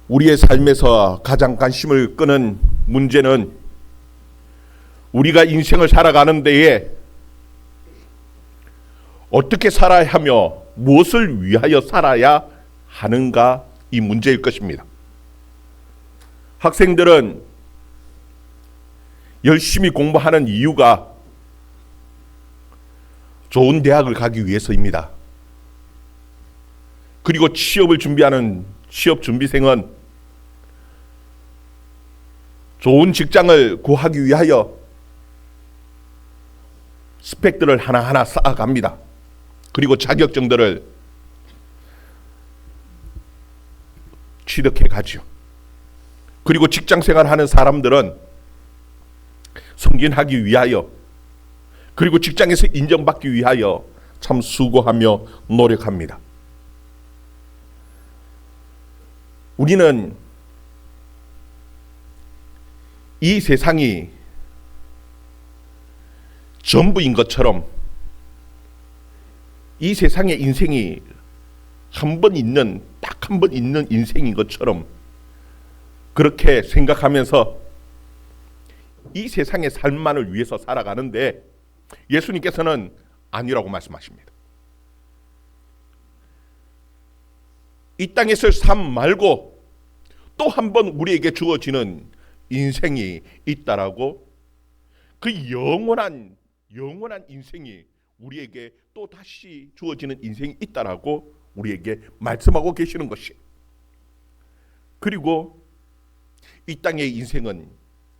우리의 삶에서 가장 관심을 끄는 문제는 우리가 인생을 살아가는 데에 어떻게 살아야 하며 무엇을 위하여 살아야 하는가, 이 문제일 것입니다. 학생들은 열심히 공부하는 이유가 좋은 대학을 가기 위해서입니다. 그리고 취업을 준비하는 취업 준비생은 좋은 직장을 구하기 위하여 스펙들을 하나하나 쌓아갑니다. 그리고 자격증들을 취득해 가죠. 그리고 직장생활하는 사람들은 승진하기 위하여, 그리고 직장에서 인정받기 위하여 참 수고하며 노력합니다. 우리는 이 세상이 전부인 것처럼, 이 세상의 인생이 딱 한 번 있는 인생인 것처럼 그렇게 생각하면서 이 세상의 삶만을 위해서 살아가는데, 예수님께서는 아니라고 말씀하십니다. 이 땅에서의 삶 말고 또 한 번 우리에게 주어지는 인생이 있다라고, 그 영원한 인생이 우리에게 또 다시 주어지는 인생이 있다라고 우리에게 말씀하고 계시는 것이, 그리고 이 땅의 인생은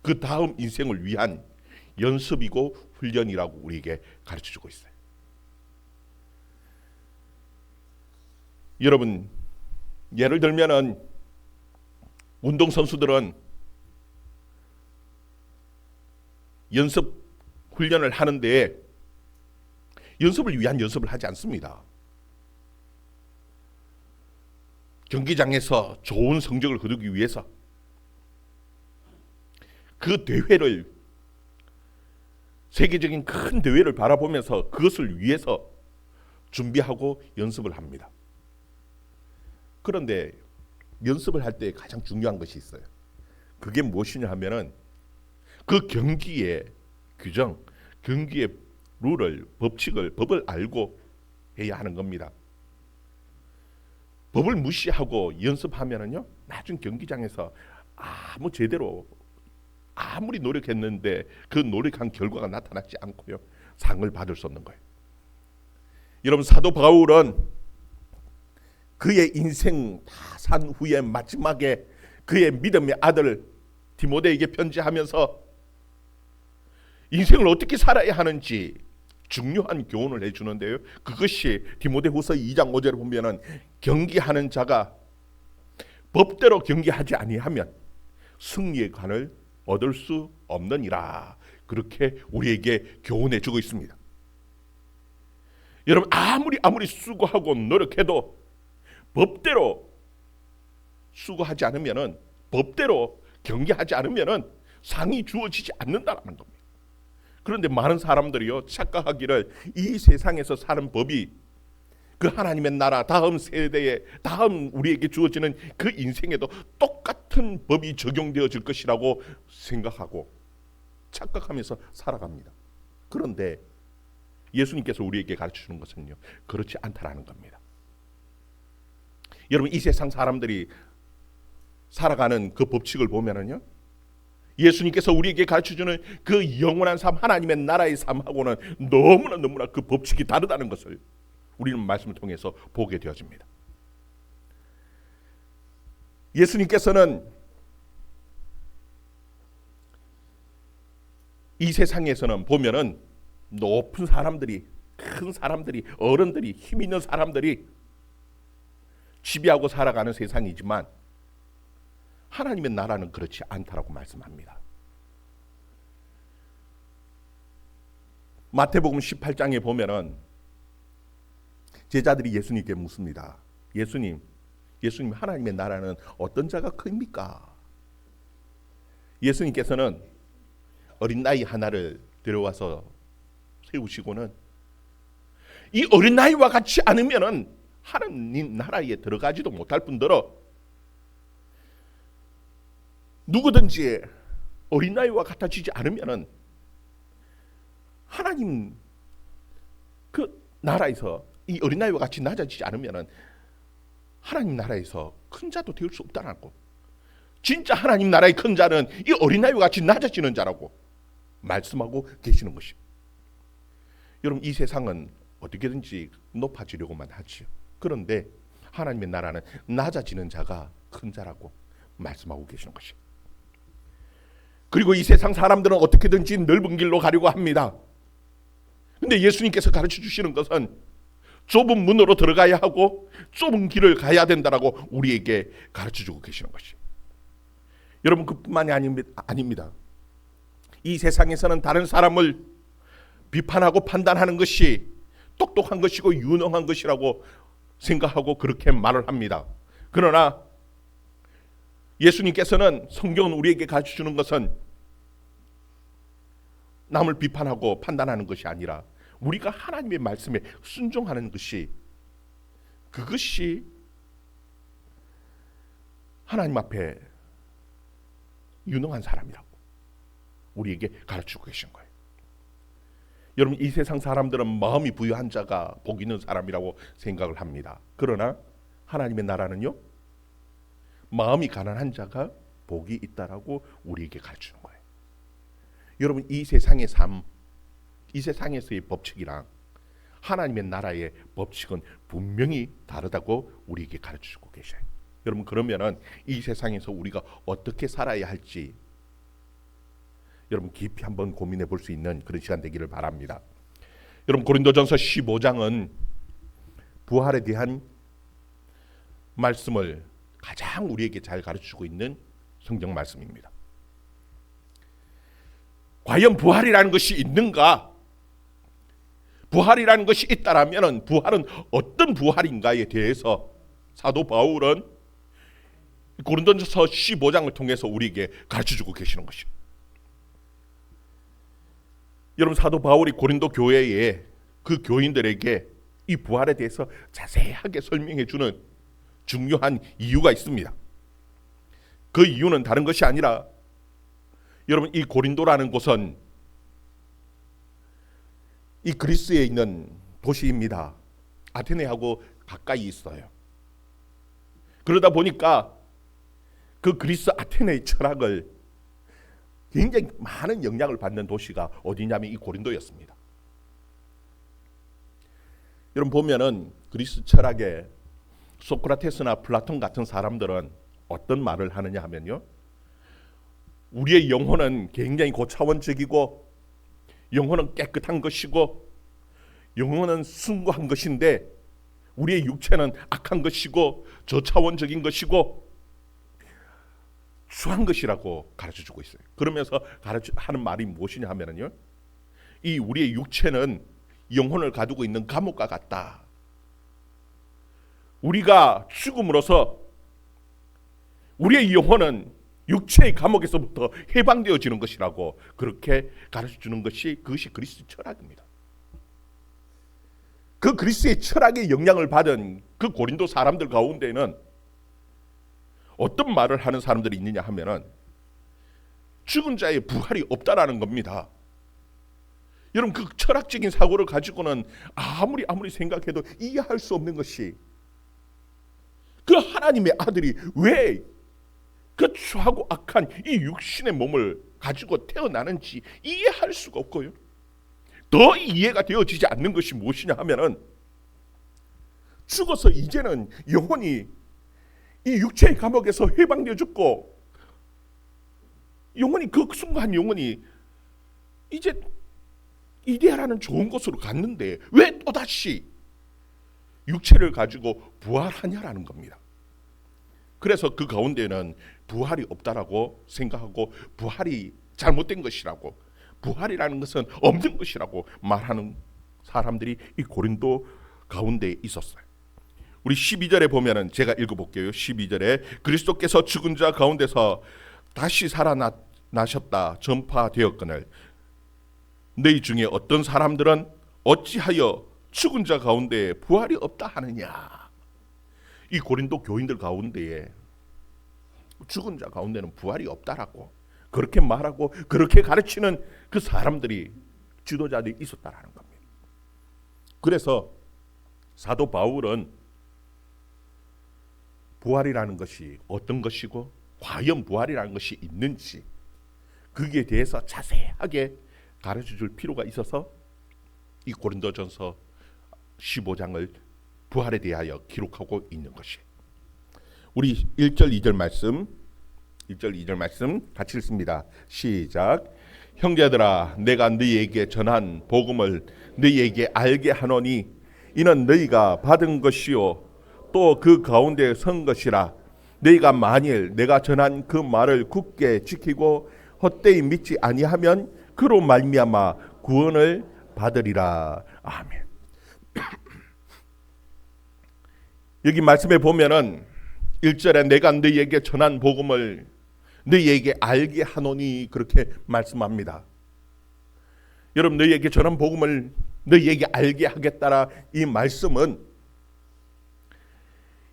그 다음 인생을 위한 연습이고 훈련이라고 우리에게 가르쳐주고 있어요. 여러분, 예를 들면은 운동선수들은 연습 훈련을 하는데 연습을 위한 연습을 하지 않습니다. 경기장에서 좋은 성적을 거두기 위해서 그 대회를, 세계적인 큰 대회를 바라보면서 그것을 위해서 준비하고 연습을 합니다. 그런데 연습을 할 때 가장 중요한 것이 있어요. 그게 무엇이냐 하면은 그 경기의 규정, 경기의 룰을, 법을 알고 해야 하는 겁니다. 법을 무시하고 연습하면은요, 나중 경기장에서 아무리 노력했는데 그 노력한 결과가 나타나지 않고요, 상을 받을 수 없는 거예요. 여러분, 사도 바울은 그의 인생 다 산 후에 마지막에 그의 믿음의 아들 디모데에게 편지하면서 인생을 어떻게 살아야 하는지 중요한 교훈을 해주는데요, 그것이 디모데후서 2장 5절에 보면은 경기하는 자가 법대로 경기하지 아니하면 승리의 관을 얻을 수 없느니라, 그렇게 우리에게 교훈해 주고 있습니다. 여러분, 아무리 수고하고 노력해도 법대로 수고하지 않으면은, 법대로 경기하지 않으면은 상이 주어지지 않는다라는 겁니다. 그런데 많은 사람들이요, 착각하기를 이 세상에서 사는 법이 그 하나님의 나라 다음 세대에, 다음 우리에게 주어지는 그 인생에도 똑같은 법이 적용되어질 것이라고 생각하고 착각하면서 살아갑니다. 그런데 예수님께서 우리에게 가르쳐주는 것은요, 그렇지 않다라는 겁니다. 여러분, 이 세상 사람들이 살아가는 그 법칙을 보면은요, 예수님께서 우리에게 가르쳐주는 그 영원한 삶, 하나님의 나라의 삶하고는 너무나 그 법칙이 다르다는 것을 우리는 말씀을 통해서 보게 되어집니다. 예수님께서는 이 세상에서는 보면은 높은 사람들이, 큰 사람들이, 어른들이, 힘 있는 사람들이 지배하고 살아가는 세상이지만 하나님의 나라는 그렇지 않다라고 말씀합니다. 마태복음 18장에 보면은 제자들이 예수님께 묻습니다. 예수님, 하나님의 나라는 어떤 자가 큽니까? 예수님께서는 어린 나이 하나를 데려와서 세우시고는 이 어린 나이와 같이 않으면은 하나님 나라에 들어가지도 못할 뿐더러 누구든지 어린아이와 같아지지 않으면은 하나님 그 나라에서 이 어린아이와 같이 낮아지지 않으면은 하나님 나라에서 큰 자도 되을 수 없다라고. 진짜 하나님 나라의 큰 자는 이 어린아이와 같이 낮아지는 자라고 말씀하고 계시는 것입니다. 여러분, 이 세상은 어떻게든지 높아지려고만 하지요. 그런데 하나님의 나라는 낮아지는 자가 큰 자라고 말씀하고 계시는 것이에요. 그리고 이 세상 사람들은 어떻게든지 넓은 길로 가려고 합니다. 근데 예수님께서 가르쳐 주시는 것은 좁은 문으로 들어가야 하고 좁은 길을 가야 된다라고 우리에게 가르쳐 주고 계시는 것이에요. 여러분, 그뿐만이 아닙니다. 이 세상에서는 다른 사람을 비판하고 판단하는 것이 똑똑한 것이고 유능한 것이라고 생각하고 그렇게 말을 합니다. 그러나 예수님께서는, 성경은 우리에게 가르쳐 주는 것은 남을 비판하고 판단하는 것이 아니라 우리가 하나님의 말씀에 순종하는 것이, 그것이 하나님 앞에 유능한 사람이라고 우리에게 가르치고 계신 거예요. 여러분, 이 세상 사람들은 마음이 부유한 자가 복 있는 사람이라고 생각을 합니다. 그러나 하나님의 나라는요, 마음이 가난한 자가 복이 있다라고 우리에게 가르치는 거예요. 여러분, 이 세상의 삶, 이 세상에서의 법칙이랑 하나님의 나라의 법칙은 분명히 다르다고 우리에게 가르치고 계셔요. 여러분, 그러면은 이 세상에서 우리가 어떻게 살아야 할지 여러분 깊이 한번 고민해 볼 수 있는 그런 시간 되기를 바랍니다. 여러분, 고린도전서 15장은 부활에 대한 말씀을 가장 우리에게 잘 가르치고 있는 성경 말씀입니다. 과연 부활이라는 것이 있는가? 부활이라는 것이 있다라면 부활은 어떤 부활인가에 대해서 사도 바울은 고린도전서 15장을 통해서 우리에게 가르쳐주고 계시는 것입니다. 여러분, 사도 바울이 고린도 교회에 그 교인들에게 이 부활에 대해서 자세하게 설명해 주는 중요한 이유가 있습니다. 그 이유는 다른 것이 아니라, 여러분, 이 고린도라는 곳은 이 그리스에 있는 도시입니다. 아테네하고 가까이 있어요. 그러다 보니까 그 그리스 아테네의 철학을 굉장히 많은 영향을 받는 도시가 어디냐면 이 고린도였습니다. 여러분, 보면은 그리스 철학에 소크라테스나 플라톤 같은 사람들은 어떤 말을 하느냐 하면요, 우리의 영혼은 굉장히 고차원적이고 영혼은 깨끗한 것이고 영혼은 숭고한 것인데 우리의 육체는 악한 것이고 저차원적인 것이고 추한 것이라고 가르쳐주고 있어요. 그러면서 하는 말이 무엇이냐 하면요, 이 우리의 육체는 영혼을 가두고 있는 감옥과 같다. 우리가 죽음으로써 우리의 영혼은 육체의 감옥에서부터 해방되어지는 것이라고 그렇게 가르쳐주는 것이, 그것이 그리스 철학입니다. 그 그리스의 철학의 영향을 받은 그 고린도 사람들 가운데는 어떤 말을 하는 사람들이 있느냐 하면은 죽은 자의 부활이 없다라는 겁니다. 여러분, 그 철학적인 사고를 가지고는 아무리 생각해도 이해할 수 없는 것이, 그 하나님의 아들이 왜 그 추하고 악한 이 육신의 몸을 가지고 태어나는지 이해할 수가 없고요. 더 이해가 되어지지 않는 것이 무엇이냐 하면은, 죽어서 이제는 영혼이 이 육체의 감옥에서 해방되어 죽고 영혼이, 그 순간 영혼이 이제 이데아라는 좋은 곳으로 갔는데 왜 또다시 육체를 가지고 부활하냐라는 겁니다. 그래서 그 가운데는 부활이 없다라고 생각하고 부활이 잘못된 것이라고, 부활이라는 것은 없는 것이라고 말하는 사람들이 이 고린도 가운데 있었어요. 우리 12절에 보면은, 제가 읽어볼게요. 12절에 그리스도께서 죽은 자 가운데서 다시 살아나셨다 전파되었거늘 너희 중에 어떤 사람들은 어찌하여 죽은 자 가운데 부활이 없다 하느냐. 이 고린도 교인들 가운데에 죽은 자 가운데는 부활이 없다라고 그렇게 말하고 그렇게 가르치는 그 사람들이 지도자들이 있었다라는 겁니다. 그래서 사도 바울은 부활이라는 것이 어떤 것이고 과연 부활이라는 것이 있는지 거기에 대해서 자세하게 가르쳐줄 필요가 있어서 이 고린도전서 15장을 부활에 대하여 기록하고 있는 것이. 우리 1절 2절 말씀 1절 2절 말씀 같이 읽습니다. 시작. 형제들아 내가 너희에게 전한 복음을 너희에게 알게 하노니 이는 너희가 받은 것이요 또 그 가운데 선 것이라. 너희가 만일 내가 전한 그 말을 굳게 지키고 헛되이 믿지 아니하면 그로 말미암아 구원을 받으리라. 아멘. 여기 말씀에 보면은 1절에 내가 너희에게 전한 복음을 너희에게 알게 하노니 그렇게 말씀합니다. 여러분 너희에게 전한 복음을 너희에게 알게 하겠다라 이 말씀은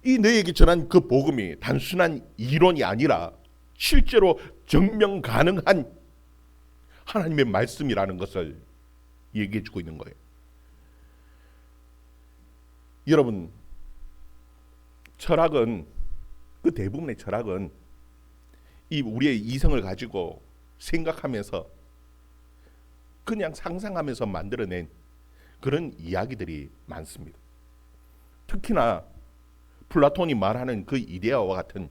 이 너희에게 전한 그 복음이 단순한 이론이 아니라 실제로 증명 가능한 하나님의 말씀이라는 것을 얘기해 주고 있는 거예요. 여러분 철학은 그 대부분의 철학은 이 우리의 이성을 가지고 생각하면서 그냥 상상하면서 만들어낸 그런 이야기들이 많습니다. 특히나 플라톤이 말하는 그 이데아와 같은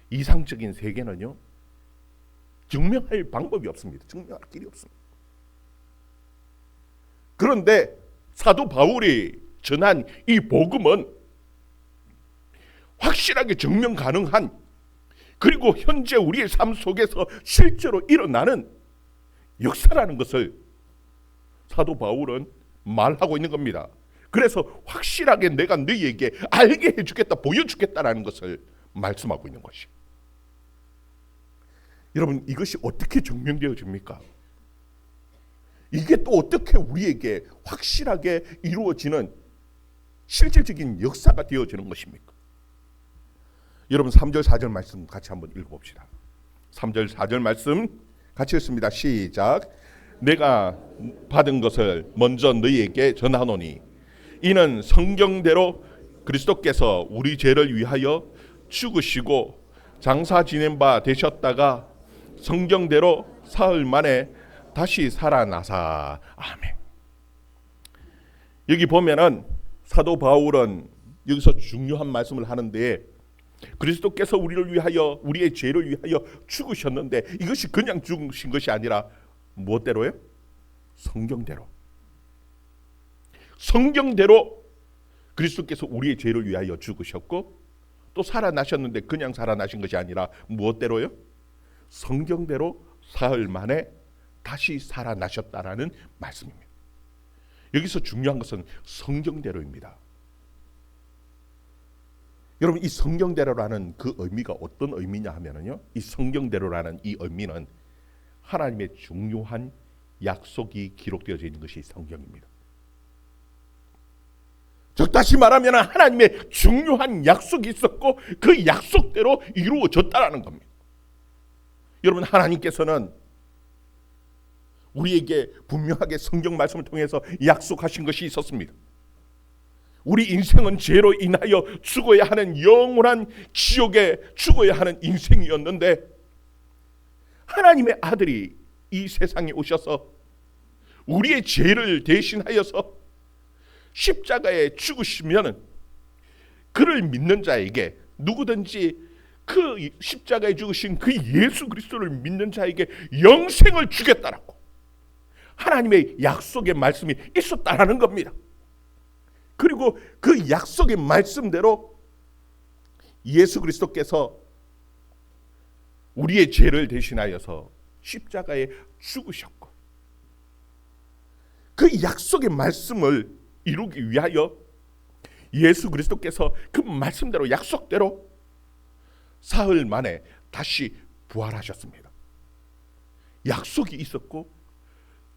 이상적인 세계는요 증명할 방법이 없습니다. 증명할 길이 없습니다. 그런데 사도 바울이 전한 이 복음은 확실하게 증명 가능한 그리고 현재 우리의 삶 속에서 실제로 일어나는 역사라는 것을 사도 바울은 말하고 있는 겁니다. 그래서 확실하게 내가 너희에게 알게 해주겠다, 보여주겠다라는 것을 말씀하고 있는 것이. 여러분 이것이 어떻게 증명되어집니까? 이게 또 어떻게 우리에게 확실하게 이루어지는 실질적인 역사가 되어지는 것입니까? 여러분 3절 4절 말씀 같이 한번 읽어봅시다. 3절 4절 말씀 같이 읽습니다. 시작. 내가 받은 것을 먼저 너희에게 전하노니 이는 성경대로 그리스도께서 우리 죄를 위하여 죽으시고 장사 지낸 바 되셨다가 성경대로 사흘 만에 다시 살아나사. 아멘. 여기 보면은 사도 바울은 여기서 중요한 말씀을 하는데 그리스도께서 우리를 위하여 우리의 죄를 위하여 죽으셨는데 이것이 그냥 죽으신 것이 아니라 무엇대로요? 성경대로. 성경대로 그리스도께서 우리의 죄를 위하여 죽으셨고 또 살아나셨는데 그냥 살아나신 것이 아니라 무엇대로요? 성경대로 사흘 만에 다시 살아나셨다라는 말씀입니다. 여기서 중요한 것은 성경대로입니다. 여러분 이 성경대로라는 그 의미가 어떤 의미냐 하면은요, 이 성경대로라는 이 의미는 하나님의 중요한 약속이 기록되어져 있는 것이 성경입니다. 즉 다시 말하면 하나님의 중요한 약속이 있었고 그 약속대로 이루어졌다라는 겁니다. 여러분 하나님께서는 우리에게 분명하게 성경 말씀을 통해서 약속하신 것이 있었습니다. 우리 인생은 죄로 인하여 죽어야 하는 영원한 지옥에 죽어야 하는 인생이었는데 하나님의 아들이 이 세상에 오셔서 우리의 죄를 대신하여서 십자가에 죽으시면은 그를 믿는 자에게 누구든지 그 십자가에 죽으신 그 예수 그리스도를 믿는 자에게 영생을 주겠다라고 하나님의 약속의 말씀이 있었다라는 겁니다. 그리고 그 약속의 말씀대로 예수 그리스도께서 우리의 죄를 대신하여서 십자가에 죽으셨고 그 약속의 말씀을 이루기 위하여 예수 그리스도께서 그 말씀대로 약속대로 사흘 만에 다시 부활하셨습니다. 약속이 있었고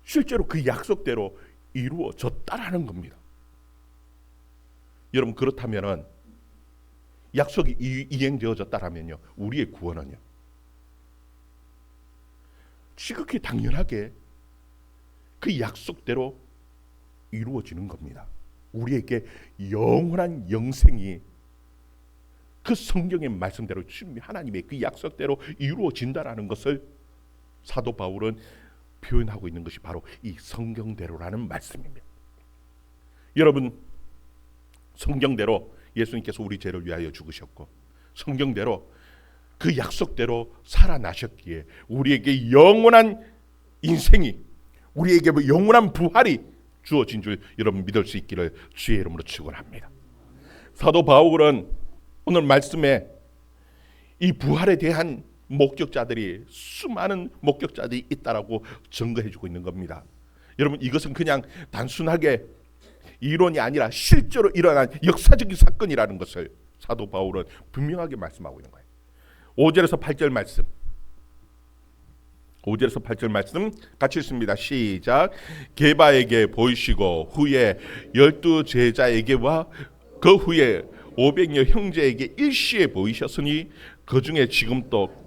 실제로 그 약속대로 이루어졌다라는 겁니다. 여러분 그렇다면은 약속이 이행되어졌다라면요, 우리의 구원은요 지극히 당연하게 그 약속대로 이루어지는 겁니다. 우리에게 영원한 영생이 그 성경의 말씀대로 하나님의 그 약속대로 이루어진다라는 것을 사도 바울은 표현하고 있는 것이 바로 이 성경대로라는 말씀입니다. 여러분, 성경대로 예수님께서 우리 죄를 위하여 죽으셨고 성경대로 그 약속대로 살아나셨기에 우리에게 영원한 인생이, 우리에게 영원한 부활이 주어진 줄 여러분 믿을 수 있기를 주의 이름으로 축원합니다. 사도 바울은 오늘 말씀에 이 부활에 대한 목격자들이, 수많은 목격자들이 있다라고 증거해주고 있는 겁니다. 여러분, 이것은 그냥 단순하게 이론이 아니라 실제로 일어난 역사적인 사건이라는 것을 사도 바울은 분명하게 말씀하고 있는 거예요. 5절에서 8절 말씀, 5절에서 8절 말씀 같이 읽습니다. 시작. 게바에게 보이시고 후에 12 제자에게와 그 후에 500여 형제에게 일시에 보이셨으니 그 중에 지금도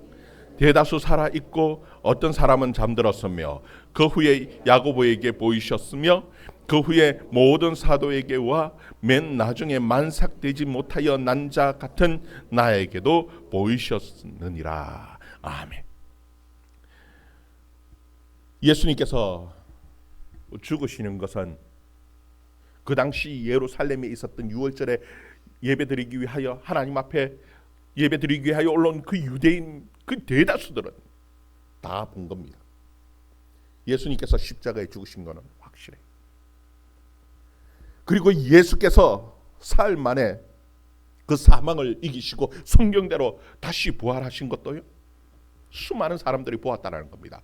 대다수 살아 있고 어떤 사람은 잠들었으며 그 후에 야고보에게 보이셨으며 그 후에 모든 사도에게와 맨 나중에 만삭되지 못하여 난 자 같은 나에게도 보이셨느니라. 아멘. 예수님께서 죽으시는 것은 그 당시 예루살렘에 있었던 유월절에 예배드리기 위하여 하나님 앞에 예배드리기 위하여 올라온 그 유대인 그 대다수들은 다 본 겁니다. 예수님께서 십자가에 죽으신 것은 확실해. 그리고 예수께서 사흘 만에 그 사망을 이기시고 성경대로 다시 부활하신 것도요, 수많은 사람들이 보았다는 겁니다.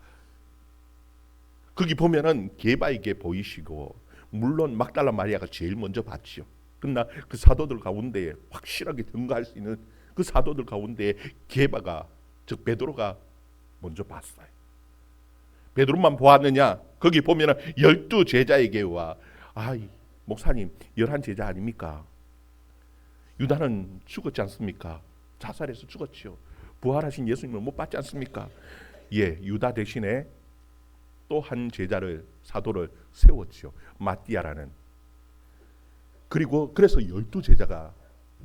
거기 보면은 게바에게 보이시고, 물론 막달라 마리아가 제일 먼저 봤지요. 그러나 그 사도들 가운데 확실하게 증거할 수 있는 그 사도들 가운데 게바가, 즉 베드로가 먼저 봤어요. 베드로만 보았느냐? 거기 보면은 12 제자에게와, 목사님 11 제자 아닙니까? 유다는 죽었지 않습니까? 자살해서 죽었지요. 부활하신 예수님을 못 봤지 않습니까? 예, 유다 대신에 또 한 제자를, 사도를 세웠지요. 마띠아라는. 그리고 그래서 12 제자가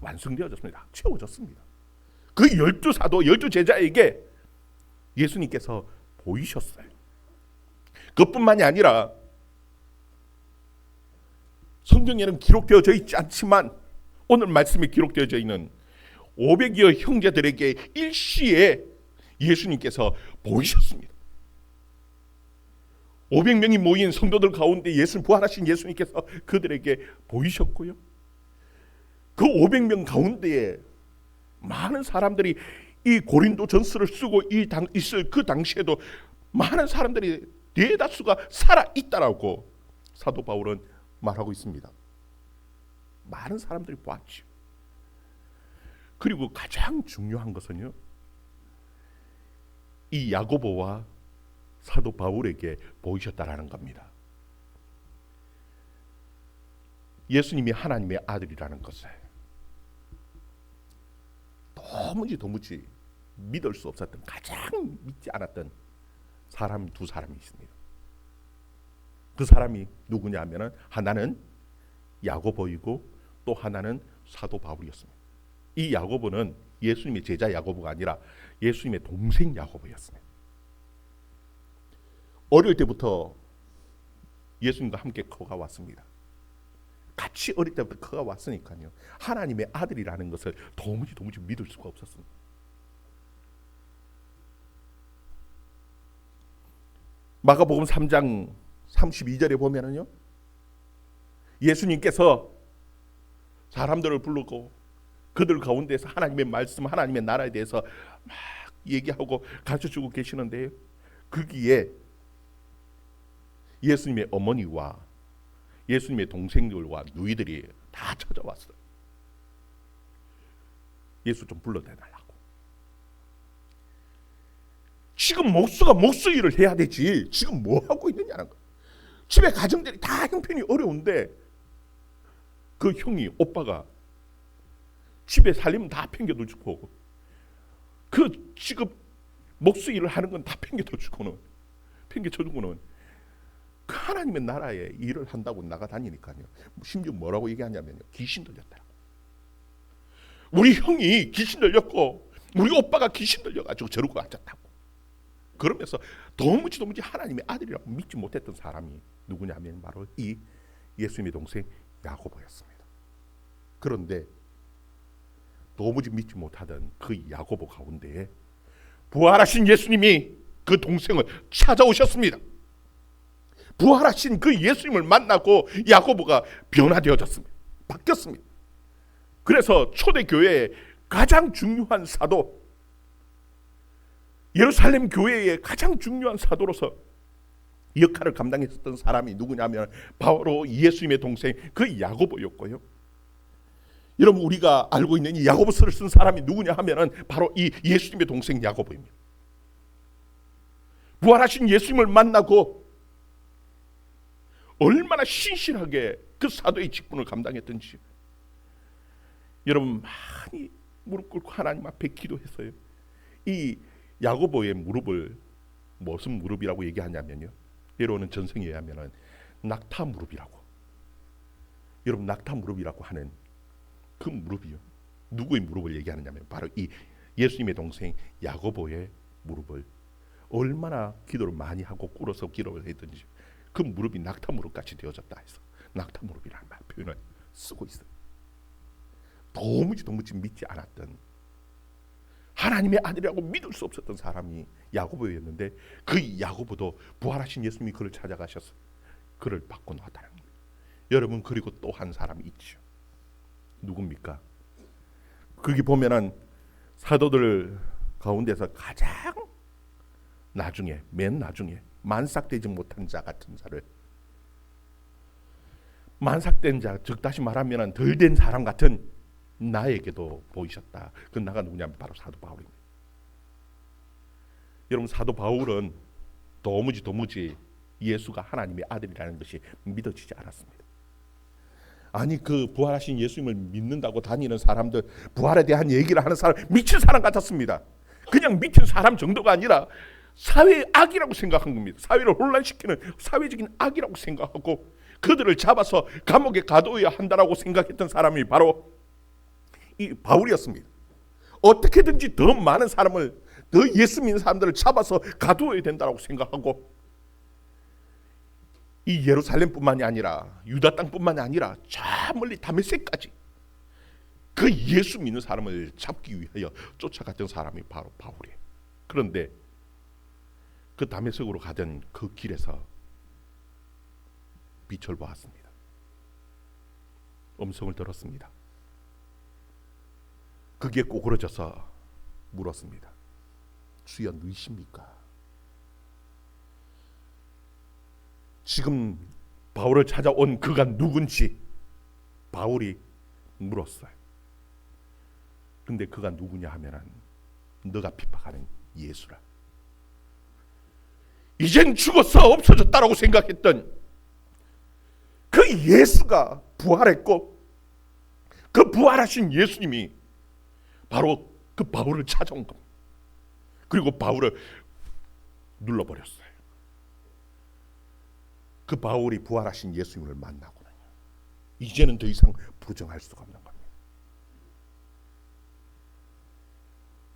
완성되어졌습니다. 채워졌습니다. 그 12 사도, 12 제자에게 예수님께서 보이셨어요. 그뿐만이 아니라 성경에는 기록되어져 있지 않지만 오늘 말씀에 기록되어져 있는 500여 형제들에게 일시에 예수님께서 보이셨습니다. 500명이 모인 성도들 가운데 부활하신 예수님께서 그들에게 보이셨고요. 그 500명 가운데에 많은 사람들이 이 고린도 전서를 쓰고 있을 그 당시에도 많은 사람들이 대다수가 살아있다라고 사도 바울은 말하고 있습니다. 많은 사람들이 보았죠. 그리고 가장 중요한 것은요, 이 야고보와 사도 바울에게 보이셨다라는 겁니다. 예수님이 하나님의 아들이라는 것을 도무지 믿을 수 없었던, 가장 믿지 않았던 사람 두 사람이 있습니다. 그 사람이 누구냐 하면은 하나는 야고보이고 또 하나는 사도 바울이었습니다. 이 야고보는 예수님의 제자 야고보가 아니라 예수님의 동생 야고보였습니다. 어릴 때부터 예수님과 함께 커가왔습니다. 같이 어릴 때부터 커가왔으니까요, 하나님의 아들이라는 것을 도무지 믿을 수가 없었습니다. 마가복음 3장 32절에 보면은요, 예수님께서 사람들을 부르고 그들 가운데서 하나님의 말씀, 하나님의 나라에 대해서 막 얘기하고 가르쳐주고 계시는데요, 거기에 예수님의 어머니와 예수님의 동생들과 누이들이 다 찾아왔어요. 예수 좀 불러내달라고. 지금 목수가 목수 일을 해야 되지, 지금 뭐 하고 있느냐는 거예요. 집에 가정들이 다 형편이 어려운데 그 형이, 오빠가 집에 살림은 다 평균도 주고 그 직업 목수 일을 하는 건 다 평균도 주고는 평균쳐주고는 그 하나님의 나라에 일을 한다고 나가다니니까요. 심지어 뭐라고 얘기하냐면요, 귀신 들렸다. 우리 형이 귀신 들렸고 우리 오빠가 귀신 들려가지고 저러고 앉았다고. 그러면서 도무지 하나님의 아들이라고 믿지 못했던 사람이 누구냐면 바로 이 예수님의 동생 야고보였습니다. 그런데 도무지 믿지 못하던 그 야고보 가운데에 부활하신 예수님이 그 동생을 찾아오셨습니다. 부활하신 그 예수님을 만나고 야고보가 변화되어졌습니다. 바뀌었습니다. 그래서 초대교회의 가장 중요한 사도, 예루살렘 교회의 가장 중요한 사도로서 역할을 감당했었던 사람이 누구냐면 바로 예수님의 동생 그 야고보였고요. 여러분, 우리가 알고 있는 이 야고보서를 쓴 사람이 누구냐 하면은 바로 이 예수님의 동생 야고보입니다. 부활하신 예수님을 만나고 얼마나 신실하게 그 사도의 직분을 감당했던지, 여러분 많이 무릎 꿇고 하나님 앞에 기도했어요. 이 야고보의 무릎을 무슨 무릎이라고 얘기하냐면요, 여러분은 전성에 의하면은 낙타 무릎이라고. 여러분, 낙타 무릎이라고 하는 그 무릎이요, 누구의 무릎을 얘기하느냐면 바로 이 예수님의 동생 야고보의 무릎을 얼마나 기도를 많이 하고 꿇어서 기도를 했던지 그 무릎이 낙타 무릎같이 되어졌다 해서 낙타 무릎이라는 표현을 쓰고 있어요. 도무지 믿지 않았던, 하나님의 아들이라고 믿을 수 없었던 사람이 야고보였는데 그 야고보도 부활하신 예수님이 그를 찾아가셔서 그를 받고 나왔다는 겁니다. 여러분, 그리고 또 한 사람이 있죠. 누굽니까? 거기 보면은 사도들 가운데서 가장 나중에, 맨 나중에 만삭되지 못한 자 같은 자를, 만삭된 자, 즉 다시 말하면 덜 된 사람 같은 나에게도 보이셨다. 그 나가 누구냐면 바로 사도 바울입니다. 여러분, 사도 바울은 도무지 예수가 하나님의 아들이라는 것이 믿어지지 않았습니다. 아니, 그 부활하신 예수님을 믿는다고 다니는 사람들, 부활에 대한 얘기를 하는 사람, 미친 사람 같았습니다. 그냥 미친 사람 정도가 아니라 사회의 악이라고 생각한 겁니다. 사회를 혼란시키는 사회적인 악이라고 생각하고 그들을 잡아서 감옥에 가둬야 한다라고 생각했던 사람이 바로 이 바울이었습니다. 어떻게든지 더 많은 사람을, 더 예수 믿는 사람들을 잡아서 가두어야 된다고 생각하고 이 예루살렘뿐만이 아니라 유다 땅뿐만이 아니라 저 멀리 다메섹까지 그 예수 믿는 사람을 잡기 위하여 쫓아갔던 사람이 바로 바울이에요. 그런데 그 다메섹으로 가던 그 길에서 빛을 보았습니다. 음성을 들었습니다. 그게 꼬그러져서 물었습니다. 주여, 누구십니까? 지금 바울을 찾아온 그가 누군지 바울이 물었어요. 근데 그가 누구냐 하면은 너가 핍박하는 예수라. 이젠 죽어서 없어졌다라고 생각했던 그 예수가 부활했고 그 부활하신 예수님이 바로 그 바울을 찾아온 겁니다. 그리고 바울을 눌러버렸어요. 그 바울이 부활하신 예수님을 만나고는 이제는 더 이상 부정할 수가 없는 겁니다.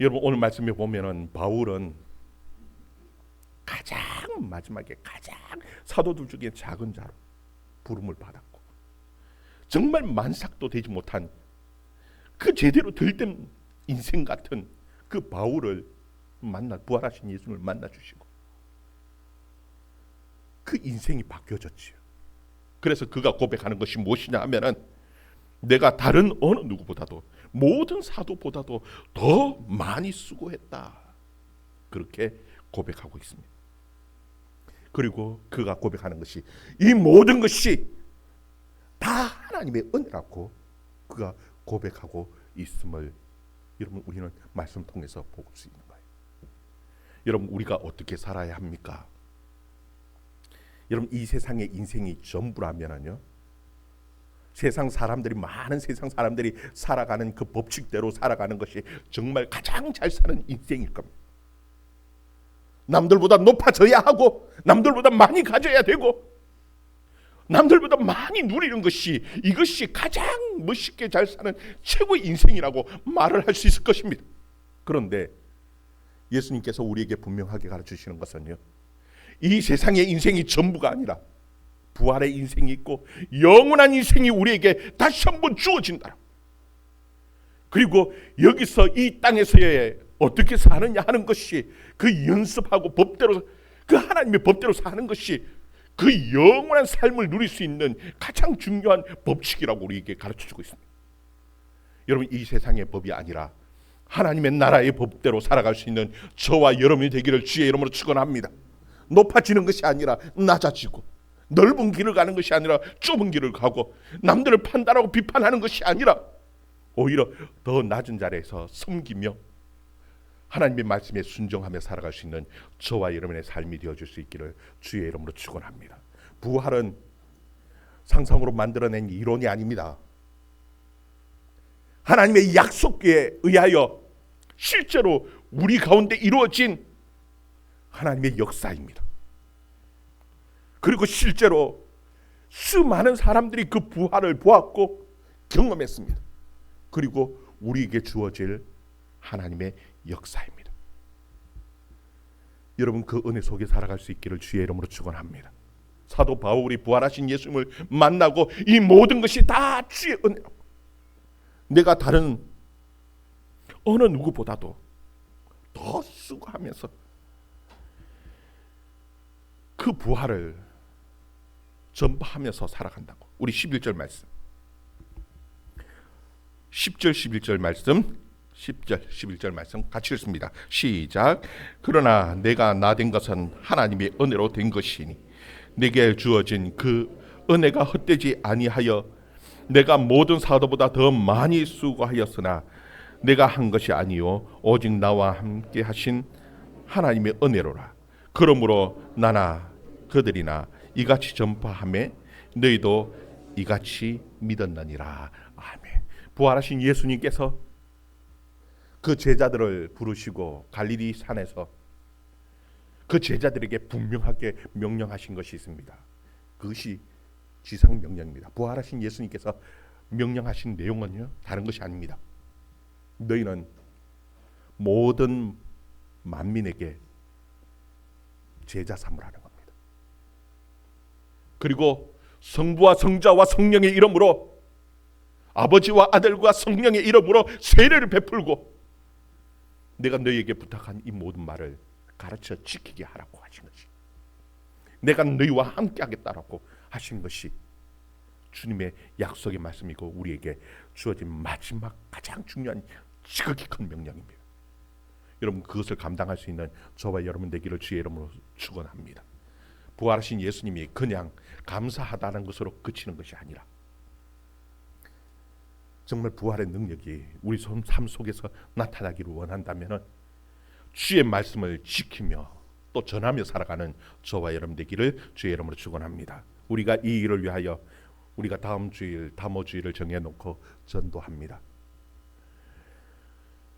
여러분, 오늘 말씀에 보면은 바울은 가장 마지막에 가장 사도들 중에 작은 자로 부름을 받았고 정말 만삭도 되지 못한 그 제대로 들된 인생 같은 그 바울을 만나, 부활하신 예수님을 만나 주시고 그 인생이 바뀌어졌지요. 그래서 그가 고백하는 것이 무엇이냐 하면은 내가 다른 어느 누구보다도 모든 사도보다도 더 많이 수고했다. 그렇게 고백하고 있습니다. 그리고 그가 고백하는 것이 이 모든 것이 다 하나님의 은혜라고 그가 고백하고 있음을 여러분, 우리는 말씀 통해서 볼 수 있는 거예요. 여러분, 우리가 어떻게 살아야 합니까? 여러분, 이 세상의 인생이 전부라면요, 세상 사람들이, 많은 세상 사람들이 살아가는 그 법칙대로 살아가는 것이 정말 가장 잘 사는 인생일 겁니다. 남들보다 높아져야 하고, 남들보다 많이 가져야 되고, 남들보다 많이 누리는 것이, 이것이 가장 멋있게 잘 사는 최고의 인생이라고 말을 할 수 있을 것입니다. 그런데 예수님께서 우리에게 분명하게 가르치시는 것은요, 이 세상의 인생이 전부가 아니라 부활의 인생이 있고 영원한 인생이 우리에게 다시 한번 주어진다. 그리고 여기서 이 땅에서의 어떻게 사느냐 하는 것이, 그 연습하고 법대로, 그 하나님의 법대로 사는 것이 그 영원한 삶을 누릴 수 있는 가장 중요한 법칙이라고 우리에게 가르쳐주고 있습니다. 여러분, 이 세상의 법이 아니라 하나님의 나라의 법대로 살아갈 수 있는 저와 여러분이 되기를 주의 이름으로 축원합니다. 높아지는 것이 아니라 낮아지고, 넓은 길을 가는 것이 아니라 좁은 길을 가고, 남들을 판단하고 비판하는 것이 아니라 오히려 더 낮은 자리에서 섬기며 하나님의 말씀에 순종하며 살아갈 수 있는 저와 여러분의 삶이 되어줄 수 있기를 주의 이름으로 축원합니다. 부활은 상상으로 만들어낸 이론이 아닙니다. 하나님의 약속에 의하여 실제로 우리 가운데 이루어진 하나님의 역사입니다. 그리고 실제로 수많은 사람들이 그 부활을 보았고 경험했습니다. 그리고 우리에게 주어질 하나님의 역사입니다. 여러분, 그 은혜 속에 살아갈 수 있기를 주의 이름으로 축원합니다. 사도 바울이 부활하신 예수님을 만나고 이 모든 것이 다 주의 은혜, 내가 다른 어느 누구보다도 더 수고하면서 그 부활을 전파하면서 살아간다고. 우리 11절 말씀, 10절 11절 말씀, 10절 11절 말씀 같이 읽습니다. 시작. 그러나 내가 나 된 것은 하나님의 은혜로 된 것이니 내게 주어진 그 은혜가 헛되지 아니하여 내가 모든 사도보다 더 많이 수고하였으나 내가 한 것이 아니요 오직 나와 함께 하신 하나님의 은혜로라. 그러므로 나나 그들이나 이같이 전파하며 너희도 이같이 믿었느니라. 아멘. 부활하신 예수님께서 그 제자들을 부르시고 갈릴리 산에서 그 제자들에게 분명하게 명령하신 것이 있습니다. 그것이 지상 명령입니다. 부활하신 예수님께서 명령하신 내용은요, 다른 것이 아닙니다. 너희는 모든 만민에게 제자 삼으라는 겁니다. 그리고 성부와 성자와 성령의 이름으로, 아버지와 아들과 성령의 이름으로 세례를 베풀고 내가 너희에게 부탁한 이 모든 말을 가르쳐 지키게 하라고 하신 것이, 내가 너희와 함께 하겠다라고 하신 것이 주님의 약속의 말씀이고 우리에게 주어진 마지막 가장 중요한 지극히 큰 명령입니다. 여러분, 그것을 감당할 수 있는 저와 여러분 되기를 주의 이름으로 축원합니다. 부활하신 예수님이 그냥 감사하다는 것으로 그치는 것이 아니라 정말 부활의 능력이 우리 삶 속에서 나타나기를 원한다면 주의 말씀을 지키며 또 전하며 살아가는 저와 여러분 되기를 주의 이름으로 축원합니다. 우리가 이 일을 위하여 우리가 다음 주일, 다모 주일을 정해놓고 전도합니다.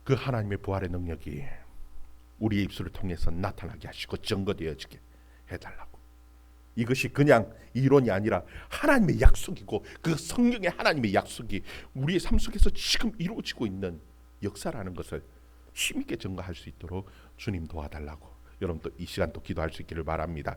그 하나님의 부활의 능력이 우리의 입술을 통해서 나타나게 하시고 증거되어지게 해달라고. 이것이 그냥 이론이 아니라 하나님의 약속이고 그 성령의 하나님의 약속이 우리의 삶 속에서 지금 이루어지고 있는 역사라는 것을 힘있게 증거할 수 있도록 주님 도와달라고 여러분 또 이 시간 또 기도할 수 있기를 바랍니다.